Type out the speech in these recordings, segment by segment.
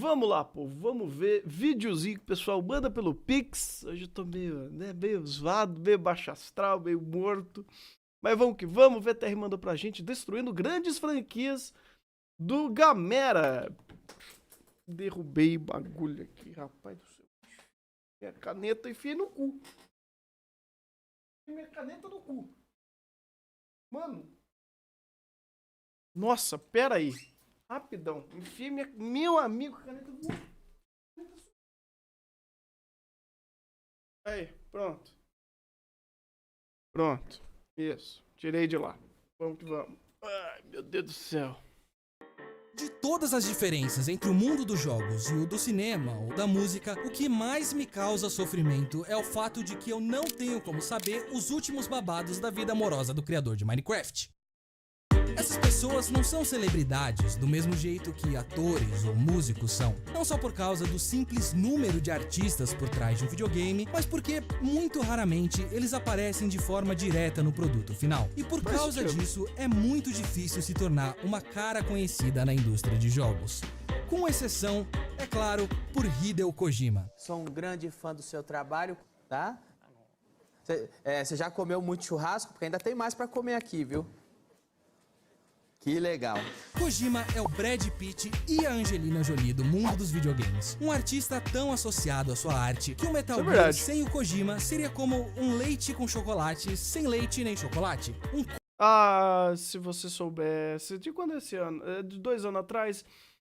vamos lá, povo. Vamos ver videozinho que o pessoal manda pelo Pix. Hoje eu tô meio, meio zoado, meio baixo astral, meio morto. Mas vamos que vamos. O VTR mandou pra gente destruindo grandes franquias do Gamera. Derrubei o bagulho aqui, rapaz do céu. Minha caneta enfiei no cu. Minha caneta no cu. Mano. Nossa, pera aí. Rapidão. Enfiei meu amigo, caneta no cu. Aí, pronto. Pronto. Isso. Tirei de lá. Vamos que vamos. Ai, meu Deus do céu. De todas as diferenças entre o mundo dos jogos e o do cinema ou da música, o que mais me causa sofrimento é o fato de que eu não tenho como saber os últimos babados da vida amorosa do criador de Minecraft. Essas pessoas não são celebridades do mesmo jeito que atores ou músicos são, não só por causa do simples número de artistas por trás de um videogame, mas porque, muito raramente, eles aparecem de forma direta no produto final. E por causa disso, é muito difícil se tornar uma cara conhecida na indústria de jogos. Com exceção, é claro, por Hideo Kojima. Sou um grande fã do seu trabalho, tá? Você já comeu muito churrasco? Porque ainda tem mais pra comer aqui, viu? Que legal. Kojima é o Brad Pitt e a Angelina Jolie do mundo dos videogames. Um artista tão associado à sua arte que o Metal Gear sem o Kojima seria como um leite com chocolate sem leite nem chocolate. Se você soubesse... De quando é esse ano? De 2 anos atrás?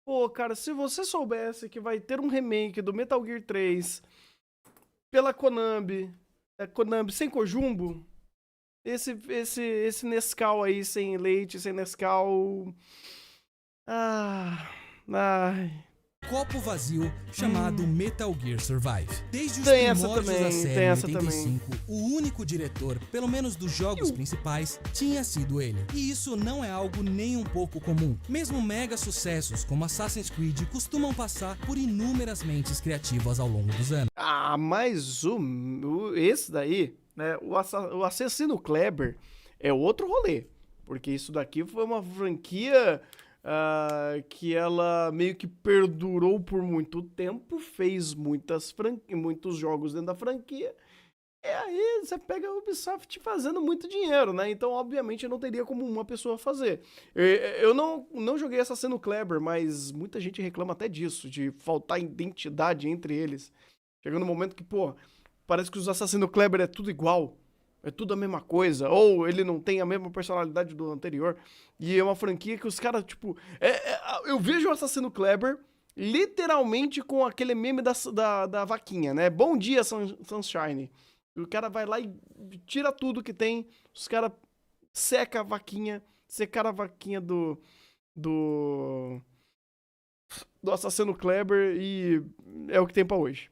Pô, cara, se você soubesse que vai ter um remake do Metal Gear 3 pela Konami, Konami sem Kojumbo... Esse Nescau aí, sem leite, sem Nescau... Copo vazio chamado Metal Gear Survive. Desde os tem primórdios da série em 85, também. o único diretor, pelo menos dos jogos principais, tinha sido ele. E isso não é algo nem um pouco comum. Mesmo mega sucessos como Assassin's Creed costumam passar por inúmeras mentes criativas ao longo dos anos. Mas esse daí... né, o Assassino Kleber é outro rolê, porque isso daqui foi uma franquia que ela meio que perdurou por muito tempo, fez muitos jogos dentro da franquia, e aí você pega a Ubisoft fazendo muito dinheiro, né? Então, obviamente, não teria como uma pessoa fazer. Eu não joguei Assassino Kleber, mas muita gente reclama até disso, de faltar identidade entre eles. Chegando no momento que, pô... parece que os Assassino Kleber é tudo igual. É tudo a mesma coisa. Ou ele não tem a mesma personalidade do anterior. E é uma franquia que os caras, tipo... eu vejo o Assassino Kleber literalmente com aquele meme da vaquinha, né? Bom dia, Sunshine. O cara vai lá e tira tudo que tem. Os caras secaram a vaquinha do Assassino Kleber e é o que tem pra hoje.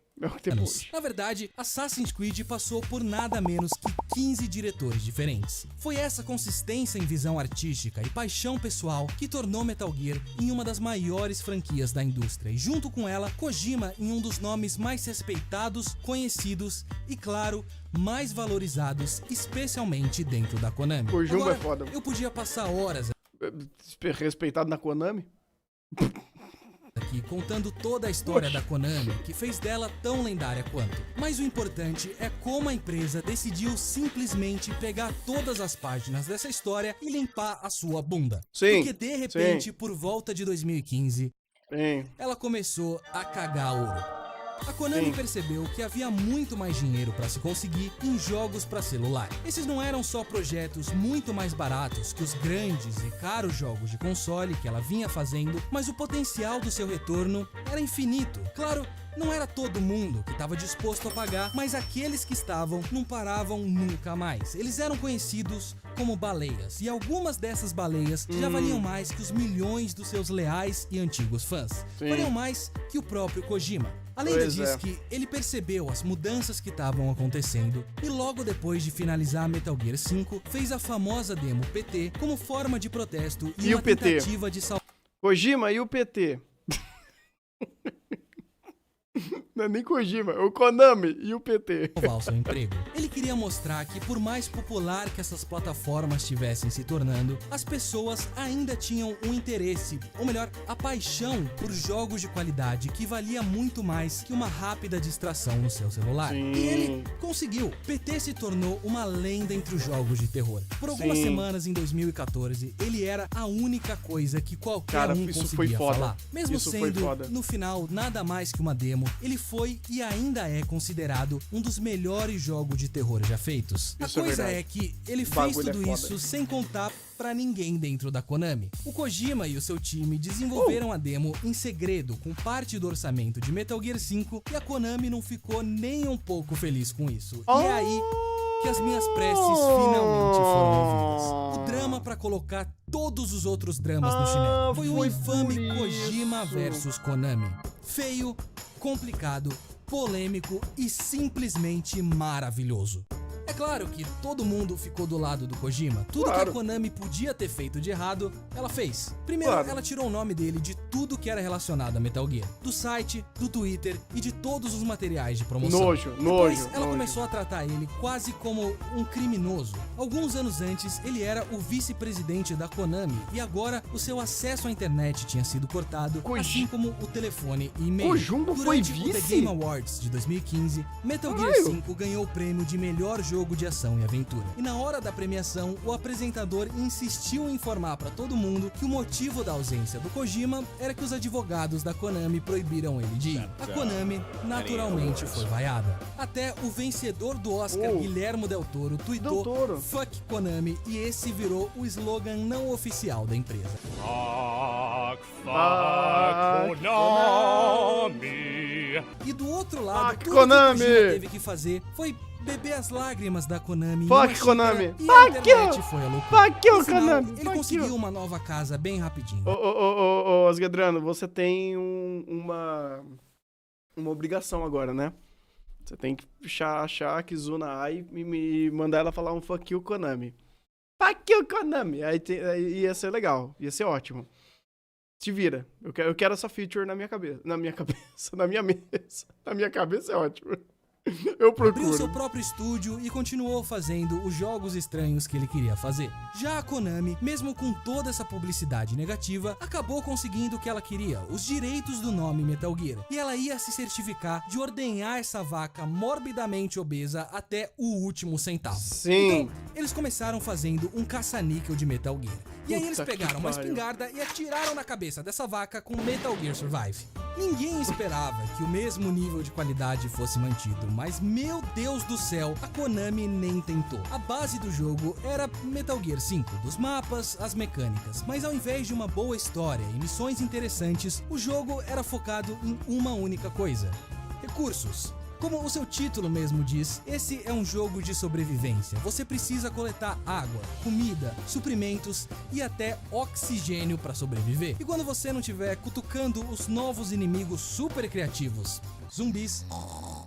Na verdade, Assassin's Creed passou por nada menos que 15 diretores diferentes. Foi essa consistência em visão artística e paixão pessoal que tornou Metal Gear em uma das maiores franquias da indústria e junto com ela, Kojima em um dos nomes mais respeitados, conhecidos e, claro, mais valorizados, especialmente dentro da Konami. Kojima é foda. Eu podia passar horas respeitado na Konami? Aqui contando toda a história da Konami, que fez dela tão lendária quanto. Mas o importante é como a empresa decidiu simplesmente pegar todas as páginas dessa história e limpar a sua bunda. Sim, porque de repente, por volta de 2015, ela começou a cagar ouro. A Konami percebeu que havia muito mais dinheiro para se conseguir em jogos para celular. Esses não eram só projetos muito mais baratos que os grandes e caros jogos de console que ela vinha fazendo, mas o potencial do seu retorno era infinito. Claro, não era todo mundo que estava disposto a pagar, mas aqueles que estavam não paravam nunca mais. Eles eram conhecidos como baleias, e algumas dessas baleias já valiam mais que os milhões dos seus leais e antigos fãs. Valiam mais que o próprio Kojima. A lenda diz que ele percebeu as mudanças que estavam acontecendo e logo depois de finalizar Metal Gear 5, fez a famosa demo PT como forma de protesto e uma tentativa de salvar Kojima e o PT. Não é nem Kojima, é o Konami e o PT. O seu emprego. Ele queria mostrar que por mais popular que essas plataformas estivessem se tornando, as pessoas ainda tinham um interesse, ou melhor, a paixão por jogos de qualidade que valia muito mais que uma rápida distração no seu celular. Sim. E ele conseguiu. PT se tornou uma lenda entre os jogos de terror. Por algumas semanas em 2014, ele era a única coisa que qualquer um conseguia falar. Mesmo isso sendo, no final, nada mais que uma demo, ele foi e ainda é considerado um dos melhores jogos de terror já feitos. A coisa é que ele fez tudo isso sem contar pra ninguém dentro da Konami. O Kojima e o seu time desenvolveram a demo em segredo com parte do orçamento de Metal Gear 5 e a Konami não ficou nem um pouco feliz com isso. E é aí que as minhas preces finalmente foram ouvidas. O drama pra colocar todos os outros dramas no chinelo foi o infame Kojima versus Konami. Feio, complicado, polêmico e simplesmente maravilhoso. É claro que todo mundo ficou do lado do Kojima. Tudo que a Konami podia ter feito de errado, ela fez. Primeiro, ela tirou o nome dele de tudo que era relacionado a Metal Gear. Do site, do Twitter e de todos os materiais de promoção. Depois, ela começou a tratar ele quase como um criminoso. Alguns anos antes, ele era o vice-presidente da Konami e agora o seu acesso à internet tinha sido cortado, assim como o telefone e e-mail. Durante o The Game Awards de 2015, Metal Gear 5 ganhou o prêmio de melhor jogo de ação e aventura. E na hora da premiação, o apresentador insistiu em informar pra todo mundo que o motivo da ausência do Kojima era que os advogados da Konami proibiram ele de ir. A Konami, naturalmente, foi vaiada. Até o vencedor do Oscar, Guillermo del Toro, tweetou "Fuck Konami" e esse virou o slogan não oficial da empresa. Fuck Konami! E do outro lado, tudo que o Kojima teve que fazer foi beber as lágrimas da Konami. Fuck Konami! E a internet foi a loucura. Fuck you, final, Konami! Ele conseguiu uma nova casa bem rapidinho. Ô, Asgadrano, você tem uma obrigação agora, né? Você tem que achar a Kizuna Ai e me mandar ela falar um fuck you, Konami. Fuck you, Konami! Aí ia ser legal, ia ser ótimo. Te vira. Eu quero essa feature na minha cabeça. Na minha mesa. Na minha cabeça é ótimo. Eu procuro. Abriu seu próprio estúdio e continuou fazendo os jogos estranhos que ele queria fazer. Já a Konami, mesmo com toda essa publicidade negativa, acabou conseguindo o que ela queria, os direitos do nome Metal Gear. E ela ia se certificar de ordenhar essa vaca morbidamente obesa até o último centavo. Sim. Então, eles começaram fazendo um caça-níquel de Metal Gear. E aí eles pegaram uma espingarda e atiraram na cabeça dessa vaca com Metal Gear Survive. Ninguém esperava que o mesmo nível de qualidade fosse mantido, mas meu Deus do céu, a Konami nem tentou. A base do jogo era Metal Gear 5, dos mapas, as mecânicas, mas ao invés de uma boa história e missões interessantes, o jogo era focado em uma única coisa: recursos. Como o seu título mesmo diz, esse é um jogo de sobrevivência. Você precisa coletar água, comida, suprimentos e até oxigênio para sobreviver. E quando você não estiver cutucando os novos inimigos super criativos, zumbis,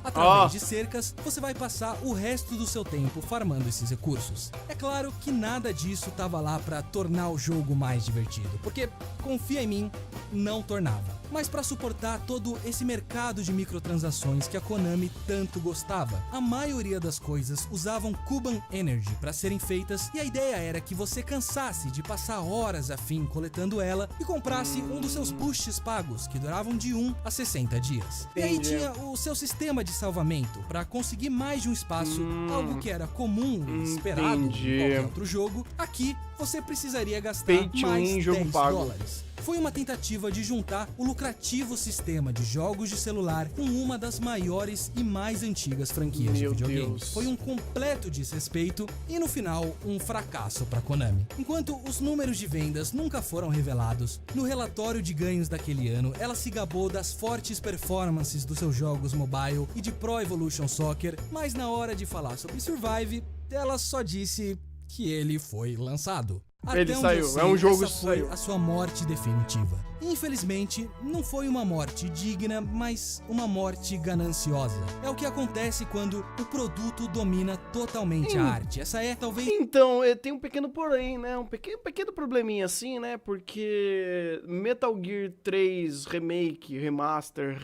através de cercas, você vai passar o resto do seu tempo farmando esses recursos. É claro que nada disso estava lá para tornar o jogo mais divertido, porque, confia em mim, não tornava. Mas para suportar todo esse mercado de microtransações que a Konami tanto gostava, a maioria das coisas usavam Kuban Energy para serem feitas, e a ideia era que você cansasse de passar horas a fim coletando ela e comprasse um dos seus boosts pagos, que duravam de 1 a 60 dias. E aí tinha o seu sistema de salvamento para conseguir mais de um espaço, algo que era comum e esperado em qualquer outro jogo. Aqui você precisaria gastar mais $10. Foi uma tentativa de juntar o lucrativo sistema de jogos de celular com uma das maiores e mais antigas franquias de videogames. Foi um completo desrespeito e, no final, um fracasso para Konami. Enquanto os números de vendas nunca foram revelados, no relatório de ganhos daquele ano, ela se gabou das fortes performances dos seus jogos mobile e de Pro Evolution Soccer, mas na hora de falar sobre Survive, ela só disse que ele foi lançado. Ele saiu, é um jogo que saiu. Foi a sua morte definitiva. Infelizmente, não foi uma morte digna, mas uma morte gananciosa. É o que acontece quando o produto domina totalmente a arte. Essa é, talvez... Então, tem um pequeno porém, né? Um pequeno probleminha assim, né? Porque Metal Gear 3 Remake, Remaster,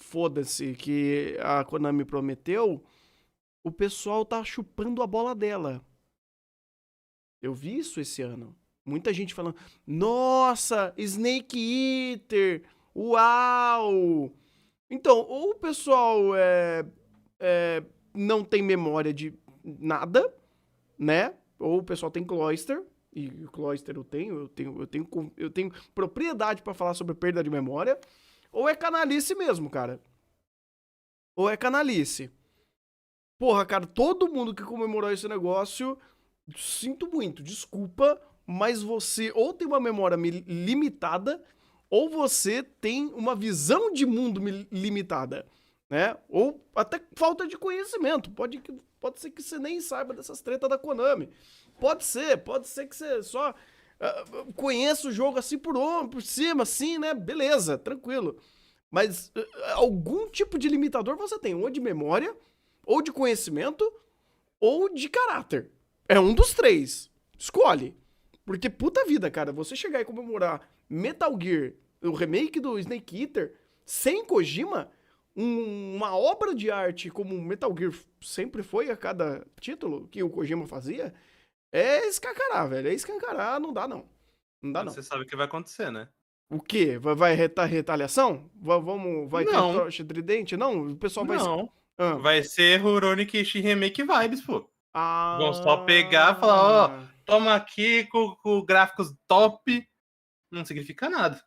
foda-se, que a Konami prometeu, o pessoal tá chupando a bola dela. Eu vi isso esse ano. Muita gente falando, nossa, Snake Eater, uau! Então, ou o pessoal não tem memória de nada, né? Ou o pessoal tem Cloyster, e o Cloyster eu tenho propriedade pra falar sobre perda de memória, ou é canalice mesmo, cara. Ou é canalice. Porra, cara, todo mundo que comemorou esse negócio, sinto muito, desculpa, mas você ou tem uma memória limitada, ou você tem uma visão de mundo limitada, né? Ou até falta de conhecimento. Pode ser que você nem saiba dessas tretas da Konami. Pode ser que você só conheça o jogo assim por cima, assim, né? Beleza, tranquilo. Mas algum tipo de limitador você tem, ou de memória, ou de conhecimento, ou de caráter. É um dos três. Escolhe. Porque, puta vida, cara, você chegar e comemorar Metal Gear, o remake do Snake Eater, sem Kojima, uma obra de arte como Metal Gear sempre foi a cada título que o Kojima fazia, é escancarar, velho. É escancarar, não dá não. Não dá não. Você sabe o que vai acontecer, né? O quê? Vai retaliação? Vai ter tocha tridente? Não, o pessoal vai... Não. Vai ser Rurouni Kenshin Remake Vibes, pô. Vão só pegar e falar, ó, toma aqui com gráficos top. Não significa nada.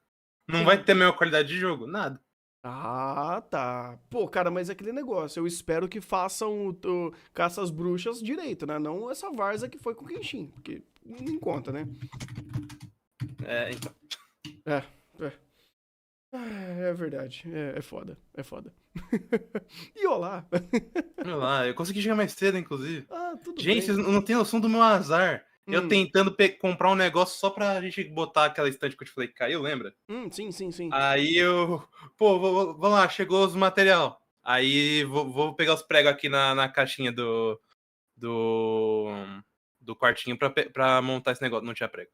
Não vai ter a mesma qualidade de jogo, nada. Ah, tá. Pô, cara, mas é aquele negócio. Eu espero que façam o Caça às Bruxas direito, né? Não essa várzea que foi com o Kenshin, porque nem conta, né? Então. É verdade. É foda. É foda. E olá. Olá, eu consegui chegar mais cedo, inclusive. Tudo gente, bem. vocês não tem noção do meu azar. Eu tentando comprar um negócio só pra gente botar aquela estante que eu te falei que caiu, lembra? Sim. Aí eu... Pô, vamos lá, chegou os material. Aí vou pegar os pregos aqui na caixinha do quartinho pra montar esse negócio. Não tinha prego.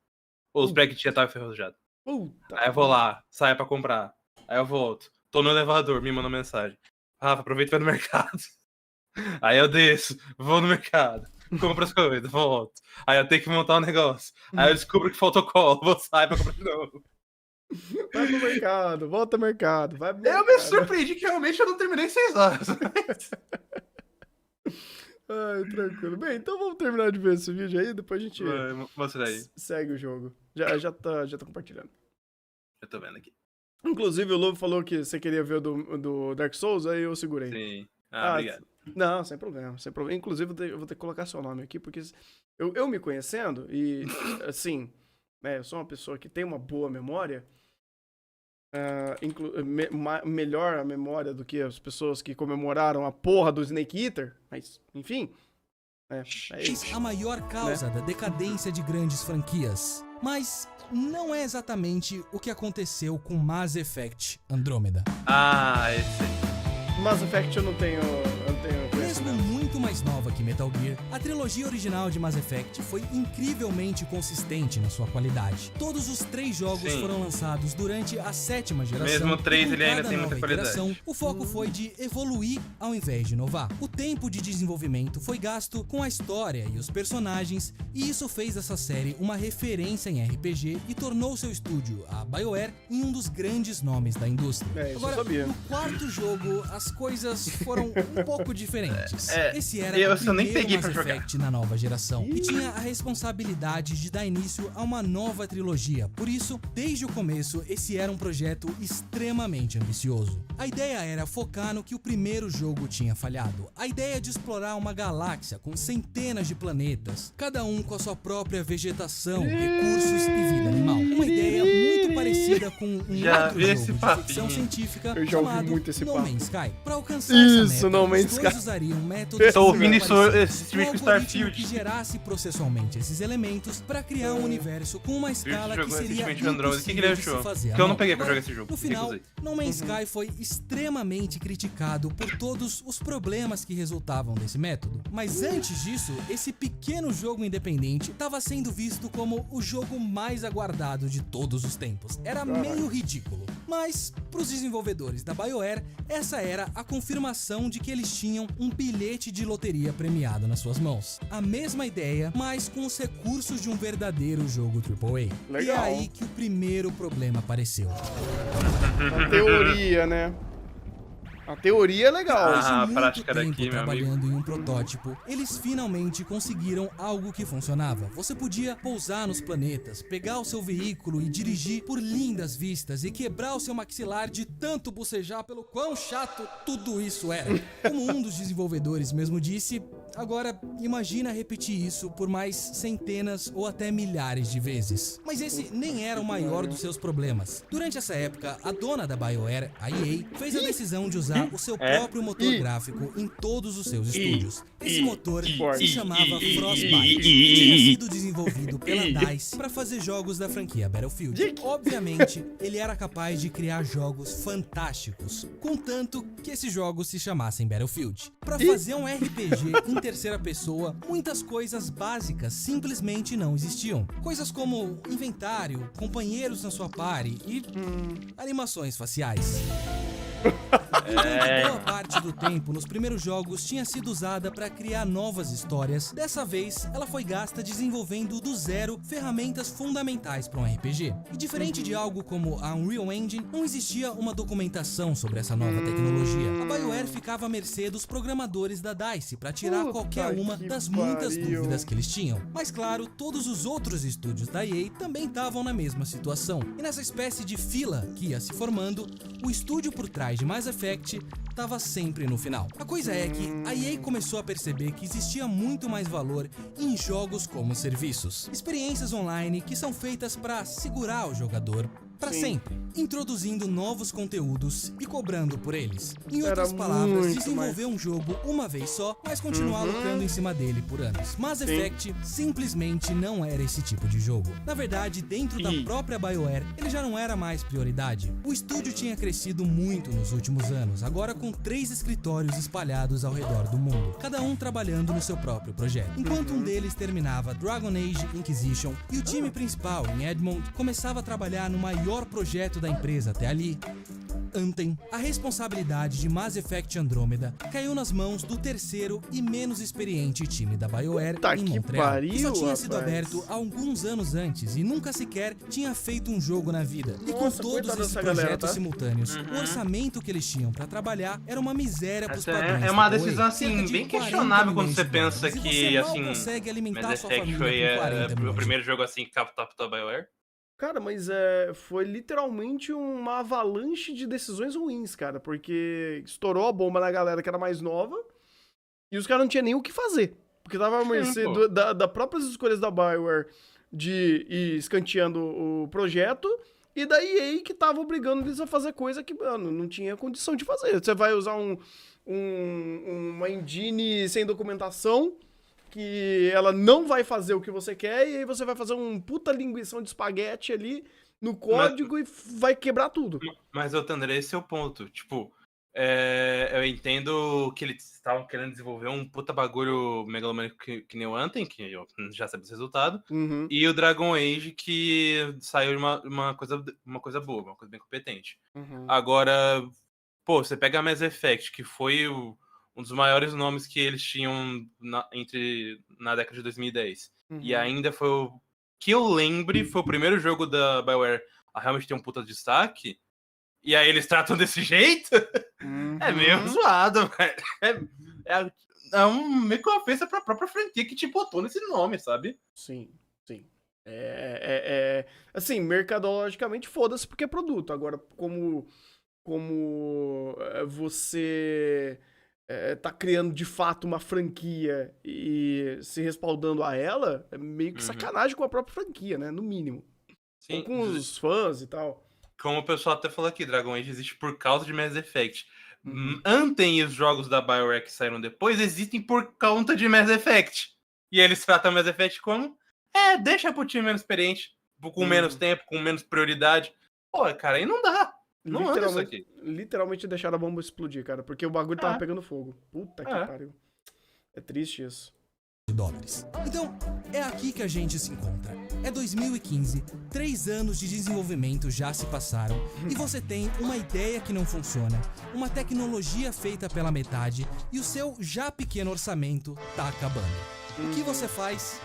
Os pregos que tinha tava enferrujados. Aí eu vou lá, saio pra comprar. Aí eu volto. Tô no elevador, me manda mensagem. Rafa, aproveita e vai no mercado. Aí eu desço, vou no mercado. Compro as coisas, volto. Aí eu tenho que montar um negócio. Aí eu descubro que faltou cola, vou sair pra comprar de novo. Vai pro mercado, volta ao mercado. Vai pro mercado. Eu me surpreendi que realmente eu não terminei 6 horas. Ai, tranquilo. Bem, então vamos terminar de ver esse vídeo aí, depois a gente mostra aí. Segue o jogo. Já tá compartilhando. Eu tô vendo aqui. Inclusive, o Lobo falou que você queria ver o do Dark Souls, aí eu segurei. Sim. Obrigado. Não, sem problema. Inclusive, eu vou ter que colocar seu nome aqui, porque eu me conhecendo, e assim, né, eu sou uma pessoa que tem uma boa memória, melhor a memória do que as pessoas que comemoraram a porra do Snake Eater, mas, enfim... Eis a maior causa da decadência de grandes franquias. Mas não é exatamente o que aconteceu com Mass Effect Andromeda. Esse. Mass Effect eu não tenho Mesmo muito mais nova que Metal Gear, a trilogia original de Mass Effect foi incrivelmente consistente na sua qualidade. Todos os 3 jogos foram lançados durante a 7ª geração. Mesmo o 3 ele ainda tem muita qualidade. O foco foi de evoluir ao invés de inovar. O tempo de desenvolvimento foi gasto com a história e os personagens, e isso fez dessa série uma referência em RPG e tornou seu estúdio, a BioWare, em um dos grandes nomes da indústria. Isso eu sabia. No 4º jogo, as coisas foram um pouco diferentes. Esse era o nem peguei Mass pra jogar. Effect na nova geração e tinha a responsabilidade de dar início a uma nova trilogia. Por isso, desde o começo, esse era um projeto extremamente ambicioso. A ideia era focar no que o primeiro jogo tinha falhado. A ideia de explorar uma galáxia com centenas de planetas, cada um com a sua própria vegetação, recursos e vida animal. Uma ideia muito parecida com um outro jogo de ficção científica chamado No Man's Sky. Para alcançar essa meta, os dois usariam métodos Tô ouvindo esse stream com Starfield. que gerasse processualmente esses elementos para criar um universo com uma escala que seria impossível de se fazer. Que eu não peguei pra jogar esse jogo. No final, No Man's Sky foi extremamente criticado por todos os problemas que resultavam desse método. Mas antes disso, esse pequeno jogo independente estava sendo visto como o jogo mais aguardado de todos os tempos. Era era meio ridículo. Mas, para os desenvolvedores da BioWare, essa era a confirmação de que eles tinham um bilhete de loteria premiado nas suas mãos. A mesma ideia, mas com os recursos de um verdadeiro jogo AAA. Legal. E é aí que o primeiro problema apareceu. A teoria, né? A teoria é legal. Depois de a muito prática tempo daqui, meu trabalhando em um protótipo, eles finalmente conseguiram algo que funcionava. Você podia pousar nos planetas, pegar o seu veículo e dirigir por lindas vistas e quebrar o seu maxilar de tanto bocejar pelo quão chato tudo isso era. Como um dos desenvolvedores mesmo disse, agora imagina repetir isso por mais centenas ou até milhares de vezes. Mas esse nem era o maior dos seus problemas. Durante essa época, a dona da BioWare, a EA, fez a decisão de usar o seu próprio motor gráfico em todos os seus estúdios. Esse motor se chamava Frostbite e tinha sido desenvolvido pela DICE para fazer jogos da franquia Battlefield. Obviamente, ele era capaz de criar jogos fantásticos, contanto que esses jogos se chamassem Battlefield. Para fazer um RPG em terceira pessoa, muitas coisas básicas simplesmente não existiam. Coisas como inventário, companheiros na sua party e animações faciais. Enquanto boa parte do tempo nos primeiros jogos tinha sido usada para criar novas histórias, dessa vez ela foi gasta desenvolvendo do zero ferramentas fundamentais para um RPG. E diferente de algo como a Unreal Engine, não existia uma documentação sobre essa nova tecnologia. A BioWare ficava à mercê dos programadores da DICE para tirar qualquer uma das muitas dúvidas que eles tinham. Mas claro, todos os outros estúdios da EA também estavam na mesma situação. E nessa espécie de fila que ia se formando, o estúdio por trás de Mass Effect estava sempre no final. A coisa é que a EA começou a perceber que existia muito mais valor em jogos como serviços. Experiências online que são feitas para segurar o jogador para sempre, introduzindo novos conteúdos e cobrando por eles. Em outras palavras, desenvolver um jogo uma vez só, mas continuar lucrando em cima dele por anos. Mass Effect simplesmente não era esse tipo de jogo. Na verdade, dentro da própria BioWare, ele já não era mais prioridade. O estúdio tinha crescido muito nos últimos anos, agora com 3 escritórios espalhados ao redor do mundo, cada um trabalhando no seu próprio projeto. Enquanto um deles terminava Dragon Age Inquisition e o time principal em Edmond começava a trabalhar no maior projeto da empresa até ali, Anthem, a responsabilidade de Mass Effect Andromeda caiu nas mãos do terceiro e menos experiente time da BioWare em Montreal, que só tinha sido aberto há alguns anos antes e nunca sequer tinha feito um jogo na vida. E com todos esses projetos simultâneos, o orçamento que eles tinham para trabalhar era uma miséria pros padrões. É uma decisão assim bem questionável quando você pensa que assim, Mass Effect foi o primeiro jogo assim que captou a BioWare. Cara, mas foi literalmente uma avalanche de decisões ruins, cara, porque estourou a bomba na galera que era mais nova e os caras não tinham nem o que fazer, porque tava à mercê das próprias escolhas da BioWare de ir escanteando o projeto e da EA que tava obrigando eles a fazer coisa que, mano, não tinha condição de fazer. Você vai usar uma engine sem documentação, que ela não vai fazer o que você quer, e aí você vai fazer um puta linguição de espaguete ali no código e vai quebrar tudo. Mas, Otandré, esse é o ponto. Tipo, eu entendo que eles estavam querendo desenvolver um puta bagulho megalomânico que nem o Anthem, que eu já sabia esse resultado, e o Dragon Age, que saiu uma coisa boa, uma coisa bem competente. Agora, pô, você pega a Mass Effect, que foi um dos maiores nomes que eles tinham na década de 2010. E ainda foi que eu lembre, foi o primeiro jogo da BioWare a realmente ter um puta destaque. E aí eles tratam desse jeito? É meio zoado, velho. É meio que uma ofensa pra própria franquia que te botou nesse nome, sabe? Sim. Assim, mercadologicamente, foda-se porque é produto. Agora, como você tá criando de fato uma franquia e se respaldando a ela, é meio que sacanagem com a própria franquia, né? No mínimo. Sim. Ou com os fãs e tal. Como o pessoal até falou aqui, Dragon Age existe por causa de Mass Effect. Anthem e os jogos da BioWare que saíram depois existem por conta de Mass Effect. E eles tratam Mass Effect como deixa pro time menos experiente, com menos tempo, com menos prioridade. Pô, cara, aí não dá. Não anda isso aqui. Literalmente deixaram a bomba explodir, cara, porque o bagulho tava pegando fogo. Puta que pariu. É triste isso. $. Então, é aqui que a gente se encontra. É 2015, 3 anos de desenvolvimento já se passaram e você tem uma ideia que não funciona, uma tecnologia feita pela metade e o seu já pequeno orçamento tá acabando. O que você faz?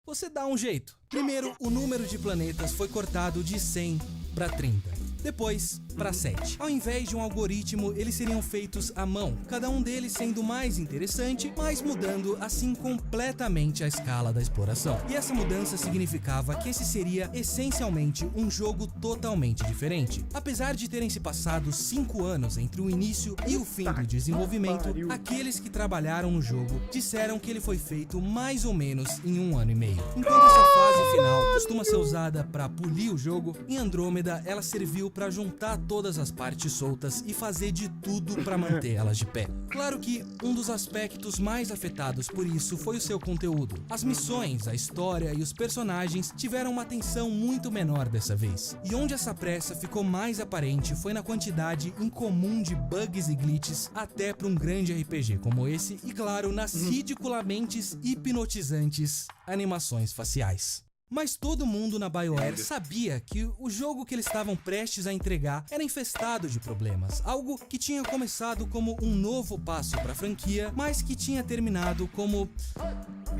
Você dá um jeito. Primeiro, o número de planetas foi cortado de 100 para 30. Depois, para 7. Ao invés de um algoritmo, eles seriam feitos à mão, cada um deles sendo mais interessante, mas mudando assim completamente a escala da exploração. E essa mudança significava que esse seria essencialmente um jogo totalmente diferente. Apesar de terem se passado 5 anos entre o início e o fim do desenvolvimento, aqueles que trabalharam no jogo disseram que ele foi feito mais ou menos em 1 ano e meio. Enquanto essa fase final costuma ser usada para polir o jogo, em Andrômeda ela serviu para juntar todas as partes soltas e fazer de tudo para manter elas de pé. Claro que um dos aspectos mais afetados por isso foi o seu conteúdo. As missões, a história e os personagens tiveram uma atenção muito menor dessa vez. E onde essa pressa ficou mais aparente foi na quantidade incomum de bugs e glitches até para um grande RPG como esse e, claro, nas ridiculamente hipnotizantes animações faciais. Mas todo mundo na BioWare sabia que o jogo que eles estavam prestes a entregar era infestado de problemas, algo que tinha começado como um novo passo para a franquia, mas que tinha terminado como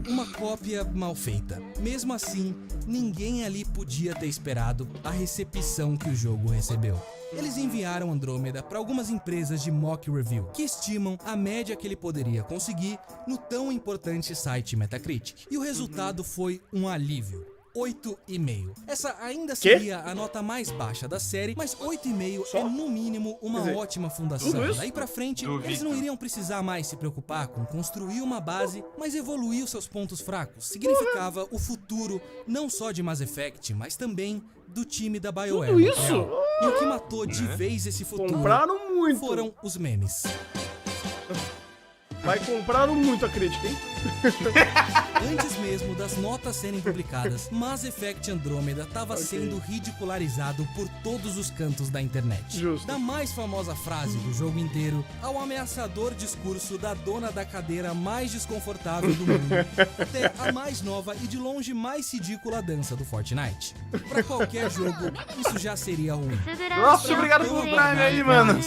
uma cópia mal feita. Mesmo assim, ninguém ali podia ter esperado a recepção que o jogo recebeu. Eles enviaram Andrômeda para algumas empresas de mock review, que estimam a média que ele poderia conseguir no tão importante site Metacritic. E o resultado foi um alívio. 8,5. Essa ainda seria a nota mais baixa da série, mas 8,5 é no mínimo uma ótima fundação. Daí pra frente, eles não iriam precisar mais se preocupar com construir uma base, mas evoluir os seus pontos fracos. Significava o futuro não só de Mass Effect, mas também do time da BioWare. Tudo isso? E o que matou de vez esse futuro compraram muito. Foram os memes. Mas compraram muito a crítica, hein? Antes mesmo das notas serem publicadas, Mass Effect Andromeda estava sendo ridicularizado por todos os cantos da internet. Justo. Da mais famosa frase do jogo inteiro, ao ameaçador discurso da dona da cadeira mais desconfortável do mundo, até a mais nova e de longe mais ridícula dança do Fortnite. Pra qualquer jogo, isso já seria ruim. Nossa, obrigado pelo Prime aí, mano.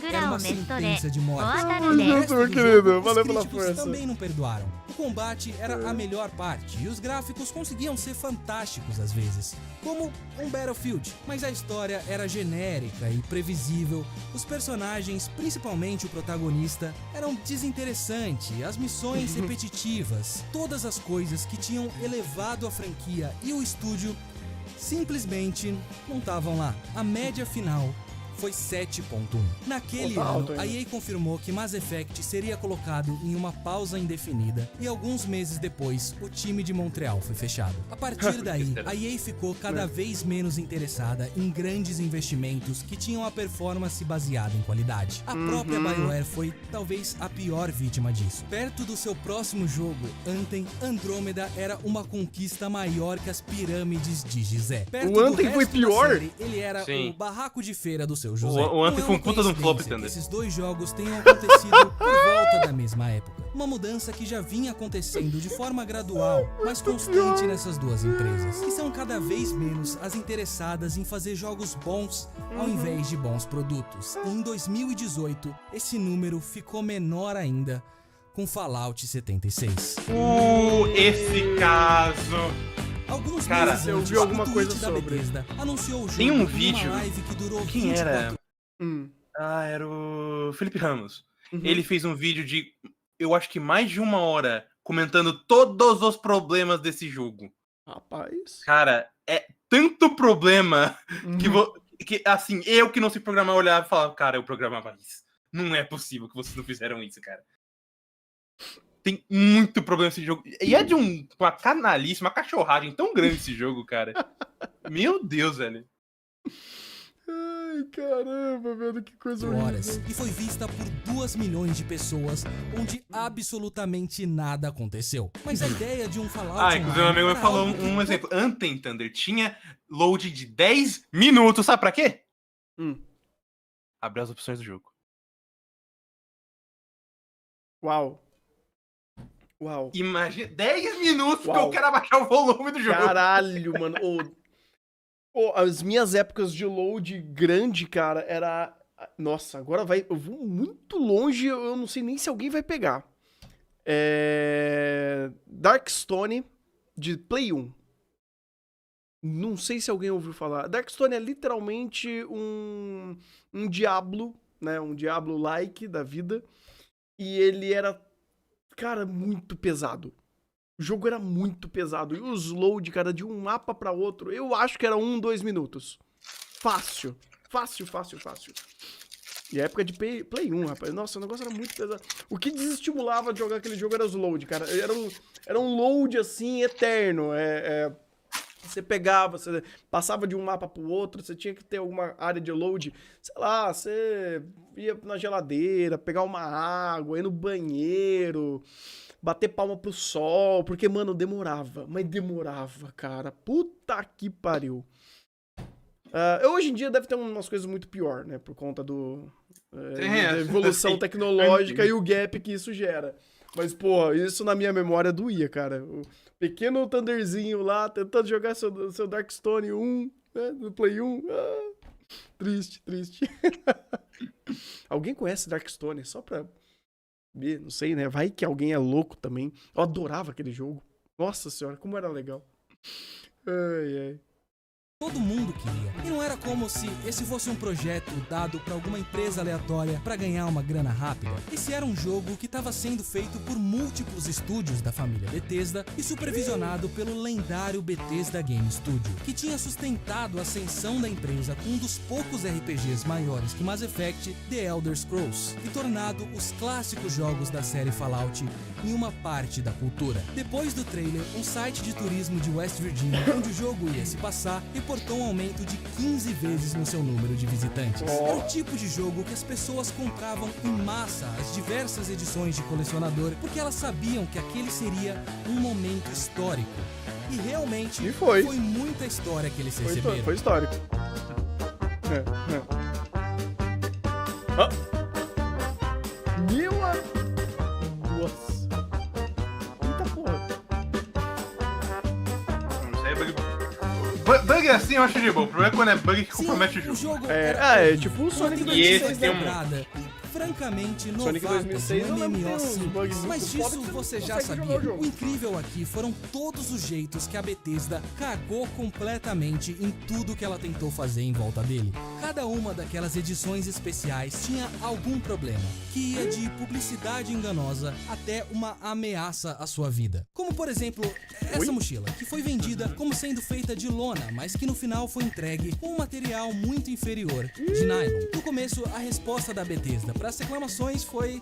Era uma sentença de morte. Junto, meu querido. Valeu pela Os críticos força. também não perdoaram. O combate era a melhor parte e os gráficos conseguiam ser fantásticos às vezes, como um Battlefield, mas a história era genérica e previsível, os personagens, principalmente o protagonista, eram desinteressantes, as missões repetitivas, todas as coisas que tinham elevado a franquia e o estúdio simplesmente não estavam lá. A média final foi 7.1. Naquele ano, a EA confirmou que Mass Effect seria colocado em uma pausa indefinida e alguns meses depois, o time de Montreal foi fechado. A partir daí, a EA ficou cada vez menos interessada em grandes investimentos que tinham a performance baseada em qualidade. A própria BioWare foi talvez a pior vítima disso. Perto do seu próximo jogo, Anthem, Andrômeda era uma conquista maior que as pirâmides de Gizé. O Anthem foi pior? Série, ele era o barraco de feira do seu José. O Anthem foi um puta de um flop, entendeu? entendeu? Esses dois jogos tenham acontecido por volta da mesma época. Uma mudança que já vinha acontecendo de forma gradual, mas constante nessas duas empresas, que são cada vez menos as interessadas em fazer jogos bons ao invés de bons produtos. E em 2018, esse número ficou menor ainda com Fallout 76. Esse caso... Alguns Cara, meses eu antes, vi alguma o coisa Twitch da sobre. Bethesda anunciou o jogo Tem um em uma vídeo. live que durou Quem 24 era? Hum. Era o Felipe Ramos. Ele fez um vídeo de, eu acho que mais de 1 hora, comentando todos os problemas desse jogo. Rapaz. Cara, é tanto problema que assim, eu que não sei programar, olhava e falava, cara, eu programava isso. Não é possível que vocês não fizeram isso, cara. Tem muito problema esse jogo. E é de uma canalice, uma cachorragem tão grande esse jogo, cara. Meu Deus, velho. Ai, caramba, velho, que coisa horas horrível. e foi vista por 2 milhões de pessoas, onde absolutamente nada aconteceu. Mas a ideia de um Fallout Inclusive um amigo era meu falou algo que- um exemplo. Anthem Thunder tinha load de 10 minutos. Sabe pra quê? Abrir as opções do jogo. Uau. Uau. Imagina, 10 minutos que eu quero abaixar o volume do jogo. Caralho, mano. As minhas épocas de load grande, cara, era... Nossa, agora eu vou muito longe, eu não sei nem se alguém vai pegar. Darkstone, de Play 1. Não sei se alguém ouviu falar. Darkstone é literalmente um Diablo, né? Um Diablo-like da vida. E ele era, cara, muito pesado. O jogo era muito pesado. E os load, cara, de um mapa pra outro, eu acho que era 2 minutos. Fácil. Fácil. E a época de Play 1, rapaz. Nossa, o negócio era muito pesado. O que desestimulava de jogar aquele jogo era os load, cara. Era um load, assim, eterno. Você pegava, você passava de um mapa pro outro, você tinha que ter alguma área de load. Sei lá, você ia na geladeira, pegar uma água, ir no banheiro, bater palma pro sol. Porque, mano, demorava. Mas demorava, cara. Puta que pariu. Hoje em dia deve ter umas coisas muito pior, né? Por conta da evolução tecnológica e o gap que isso gera. Mas, pô, isso na minha memória doía, cara. O pequeno Thunderzinho lá, tentando jogar seu Darkstone 1, né? No Play 1. Triste. Alguém conhece Darkstone? Só pra ver, não sei, né? Vai que alguém é louco também. Eu adorava aquele jogo. Nossa senhora, como era legal. Ai. Todo mundo queria. E não era como se esse fosse um projeto dado pra alguma empresa aleatória pra ganhar uma grana rápida. Esse era um jogo que estava sendo feito por múltiplos estúdios da família Bethesda e supervisionado pelo lendário Bethesda Game Studio, que tinha sustentado a ascensão da empresa com um dos poucos RPGs maiores que Mass Effect, The Elder Scrolls, e tornado os clássicos jogos da série Fallout em uma parte da cultura. Depois do trailer, um site de turismo de West Virginia, onde o jogo ia se passar, reportou um aumento de 15 vezes no seu número de visitantes. Era o tipo de jogo que as pessoas compravam em massa as diversas edições de colecionador, porque elas sabiam que aquele seria um momento histórico. E realmente foi muita história que eles receberam. Foi histórico. Nossa. Eita porra. Bug assim eu acho de boa. O problema é quando é bug que compromete o jogo. Tipo o Sonic 2006 da temporada. Francamente, Sonic 2006 no MMO simples, mas disso você já sabia. O incrível aqui foram todos os jeitos que a Bethesda cagou completamente em tudo que ela tentou fazer em volta dele. Cada uma daquelas edições especiais tinha algum problema, que ia de publicidade enganosa até uma ameaça à sua vida. Como, por exemplo, essa mochila, que foi vendida como sendo feita de lona, mas que no final foi entregue com um material muito inferior, de nylon. No começo, a resposta da Bethesda para as reclamações foi...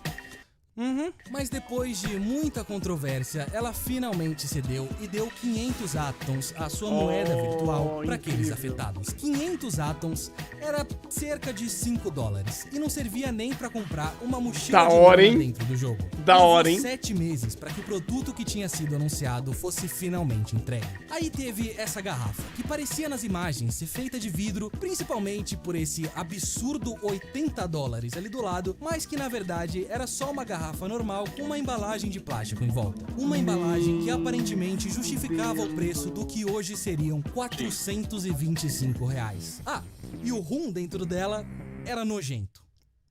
Mas depois de muita controvérsia, ela finalmente cedeu e deu 500 atoms, a sua moeda virtual, para aqueles afetados. 500 atoms era cerca de $5 e não servia nem para comprar uma mochila de lona dentro do jogo. Da hora, hein? 7 meses para que o produto que tinha sido anunciado fosse finalmente entregue. Aí teve essa garrafa, que parecia nas imagens ser feita de vidro, principalmente por esse absurdo $80 ali do lado, mas que na verdade era só uma garrafa normal com uma embalagem de plástico em volta. Uma embalagem que aparentemente justificava o preço do que hoje seriam R$425. E o rum dentro dela era nojento.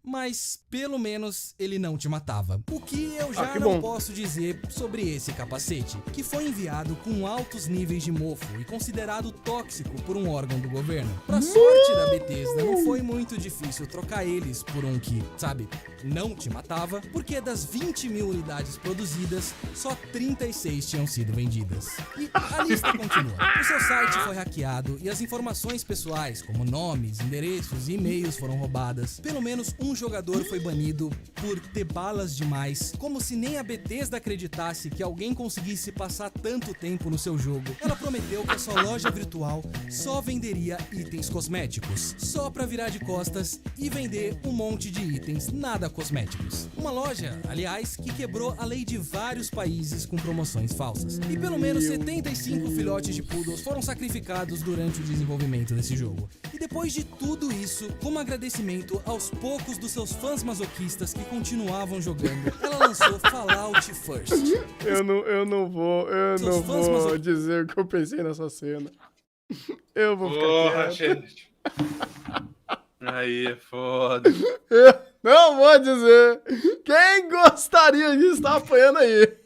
Mas, pelo menos, ele não te matava. O que eu já não posso dizer sobre esse capacete, que foi enviado com altos níveis de mofo e considerado tóxico por um órgão do governo. Pra sorte da Bethesda, não foi muito difícil trocar eles por um que, sabe, não te matava, porque das 20 mil unidades produzidas, só 36 tinham sido vendidas. E a lista continua. O seu site foi hackeado e as informações pessoais, como nomes, endereços e e-mails foram roubadas. Pelo menos um jogador foi banido por ter balas demais, como se nem a Bethesda acreditasse que alguém conseguisse passar tanto tempo no seu jogo. Ela prometeu que a sua loja virtual só venderia itens cosméticos, só pra virar de costas e vender um monte de itens nada cosméticos. Uma loja, aliás, que quebrou a lei de vários países com promoções falsas. E pelo menos 75 filhotes de poodles foram sacrificados durante o desenvolvimento desse jogo. E depois de tudo isso, como agradecimento aos poucos dos seus fãs masoquistas que continuavam jogando, ela lançou Fallout First. Eu não vou dizer o que eu pensei nessa cena. Eu vou ficar quieto. Gente. Aí é foda. Eu não vou dizer. Quem gostaria de estar apanhando aí?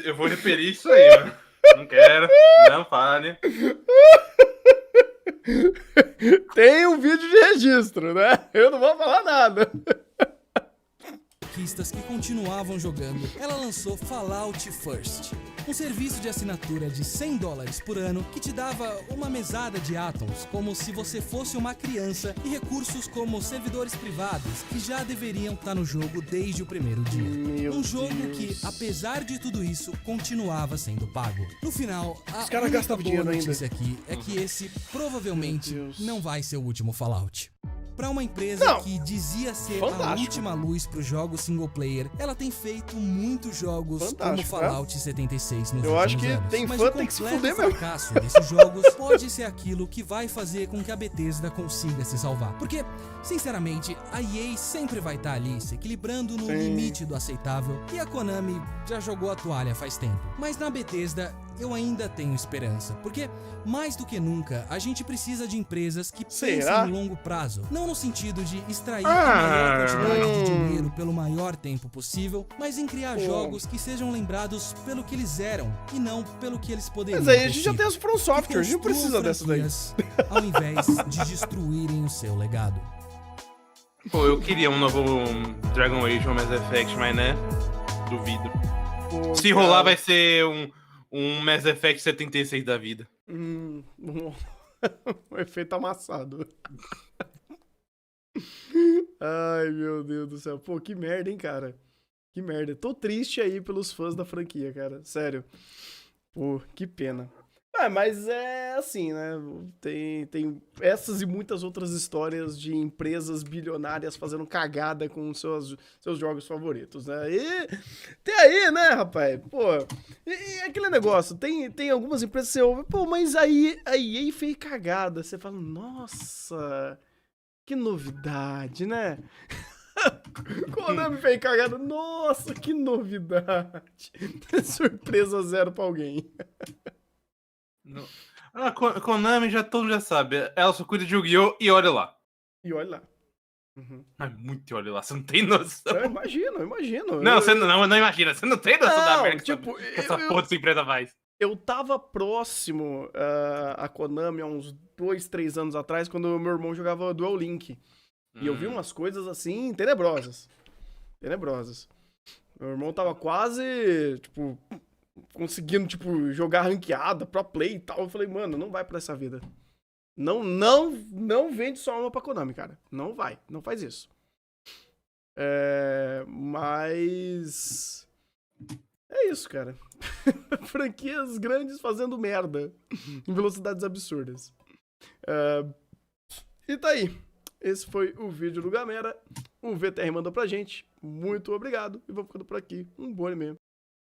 Eu vou repetir isso aí, mano. Não quero, não fale. Tem um vídeo de registro, né? Eu não vou falar nada. Que continuavam jogando, ela lançou Fallout First, um serviço de assinatura de $100 por ano que te dava uma mesada de átomos como se você fosse uma criança e recursos como servidores privados que já deveriam estar no jogo desde o primeiro dia. Jogo que, apesar de tudo isso, continuava sendo pago. No final, a única boa notícia aqui é que esse provavelmente não vai ser o último Fallout. Pra uma empresa que dizia ser a última luz pros jogos single player, ela tem feito muitos jogos como Fallout 76 nos últimos anos. Eu acho que tem fã tem que se fuder mesmo. O fracasso desses jogos pode ser aquilo que vai fazer com que a Bethesda consiga se salvar. Porque, sinceramente, a EA sempre vai estar ali se equilibrando no limite do aceitável e a Konami já jogou a toalha faz tempo. Mas na Bethesda, eu ainda tenho esperança, porque mais do que nunca a gente precisa de empresas que pensem no longo prazo, não no sentido de extrair a maior quantidade de dinheiro pelo maior tempo possível, mas em criar jogos que sejam lembrados pelo que eles eram e não pelo que eles poderiam. Mas aí a gente já tem as From Software, a gente não precisa dessas daí. Ao invés de destruírem o seu legado. Pô, eu queria um novo Dragon Age ou Mass Effect, mas né, duvido. Pô, se rolar vai ser um Mass Effect 76 da vida. Um efeito amassado. Ai, meu Deus do céu. Pô, que merda, hein, cara? Que merda. Tô triste aí pelos fãs da franquia, cara. Sério. Pô, que pena. Mas é assim, né? Tem essas e muitas outras histórias de empresas bilionárias fazendo cagada com seus jogos favoritos, né? E tem aí, né, rapaz? Pô, e aquele negócio, tem algumas empresas que você ouve, pô, mas aí a EA fez cagada. Você fala, nossa, que novidade, né? Konami fez cagada, nossa, que novidade. Surpresa zero pra alguém. A Konami todo mundo já sabe. Ela só cuida de Yu-Gi-Oh! E olha lá. E olha lá. Uhum. Mas muito olha lá, você não tem noção. Eu imagino. Não, você não imagina, você não tem noção da merda que essa porra dessa empresa faz. Eu tava próximo a Konami há uns 2, 3 anos atrás, quando meu irmão jogava Duel Link. E eu vi umas coisas assim, tenebrosas. Meu irmão tava quase, tipo, conseguindo, tipo, jogar ranqueada, pro play e tal. Eu falei, mano, não vai pra essa vida. Não vende sua alma pra Konami, cara. Não vai, não faz isso. Mas é isso, cara. Franquias grandes fazendo merda em velocidades absurdas. E tá aí. Esse foi o vídeo do Gamera. O VTR mandou pra gente. Muito obrigado. E vamos ficando por aqui. Um bom e-mail.